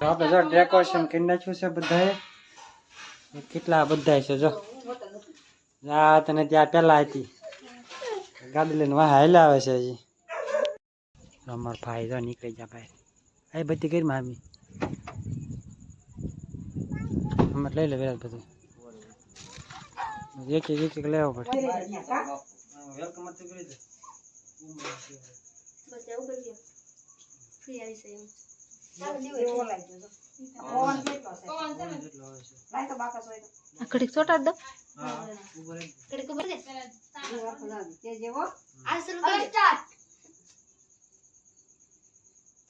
આપણે જો ડેકોરેશન કરી નાખ્યું છે બધાએ. કેટલા બધા છે જો. આ તને ત્યાં પેલા હતી ગાડી લઈને વાહ હાલે આવે છે હજી. અમાર ભાઈ જો નીકળી જા ભાઈ. આ બધી કરી મામી. અમે લઈ લે વેલા બધું. એક લેવો પડે. વેલકમ મત કરી દે. બસ એવું કરી દે. ફ્રી આવી છે એમ. ચાલ દીવો એવો લાગ્યો તો. ઓન કેટલો છે? ઓન જેટલો આવે છે. લાય તો બાકસ હોય તો. આ ઘડીક ચોટા દો. હા ઉપર ઘડીક ઉપર દે. તે જેવો આ શરૂ કરી સ્ટાર્ટ.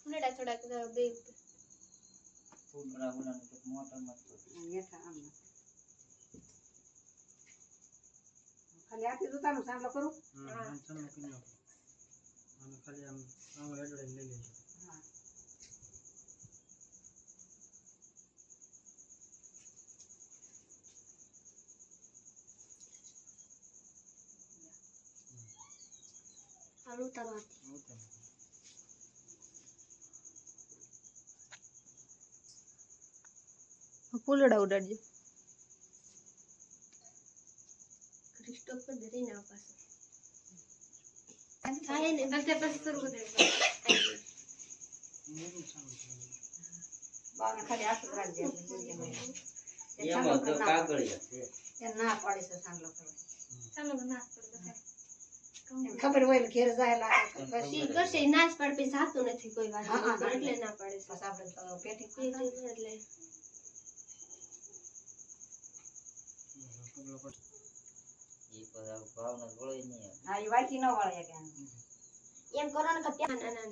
ઉનેડા થોડાક બે ફૂટડા ઉડાન તો મોટા મત નેઠા આમ ખાલી આથી દુતાનું સાંભળો કરું. હા સાંભળો કરી નાખો. અને ખાલી આમ આંગળ એડડે લઈ લેજો. હા હાલું તારવાથી ફૂલડા ઉડાડજો. ક્રિસ્ટોફ પર ધરી ના પાસે થાય ને અંતે પછી શરૂ કરી દે. બાને ખાલી આસુ રાખજે એમાં તો કાગળિયા છે એ ના પાડે છે સાંભળો કરો. ચાલો ના પડે ખબર હોય ને ઘેર જાય લાગે પછી કરશે નાશ પાડ પે સાતું નથી કોઈ વાત એટલે ના પાડે છે. બસ આપણે પેટી એટલે ઈ પર ભાવના ગોળી નહી. હા ઈ વાટી ન વળે કે એમ કરો ને કે ત્યાં ના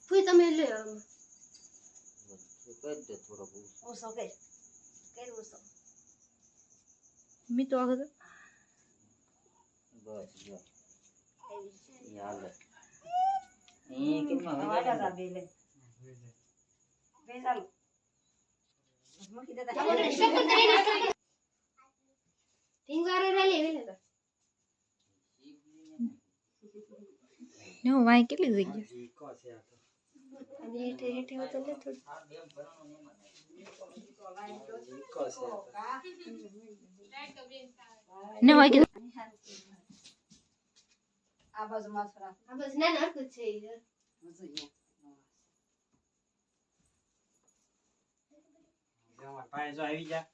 ફૂઈ તમે લે આમ કરી દે થોડો ઓસો કે કેવું સો મી તો આગળ બસ જો યાર ઈ કેમાં વાડા જા બે લે બે ચાલો મૂકી દેતા ટીંગારે રે લે તો નો વાય કેટલી જગ્યા ઈકો છે આ તો અને હેઠે તો લે થોડી ઈકો છે ને હોય કે આ બાજુ માથરા આ બાજુ ના નાખું છે યાર જમા ભાઈ જો આવી જા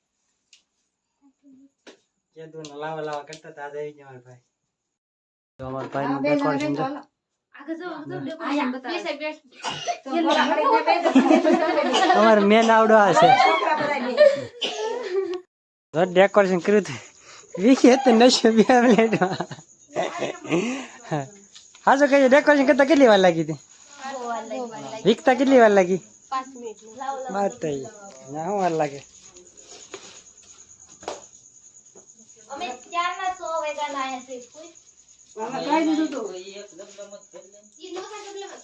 કે દો લાવા કરતા તા આવી જવા ભાઈ તો અમાર ભાઈ નું ડેકોરેશન જો આગળ જો ડેકોરેશન બતાવો અમાર મેન આવડો આ છે તો ડેકોરેશન કર્યું હતું વિખે તો નશે બે મિનિટમાં હા જો કઈ ડેકોરેશન કરતા કેટલી વાર લાગી હતી વિકતા કેટલી વાર લાગી 5 મિનિટ વાત થઈ ના હું વાર લાગે અમે 4 ના 100 વાગ્યા ના આયા છે કોઈ આમાં કાઈ દીધું તો એક ડબલામાં જ કરી લે ઈ નો થાય ડબલામાં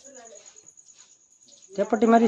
ચપટી મારી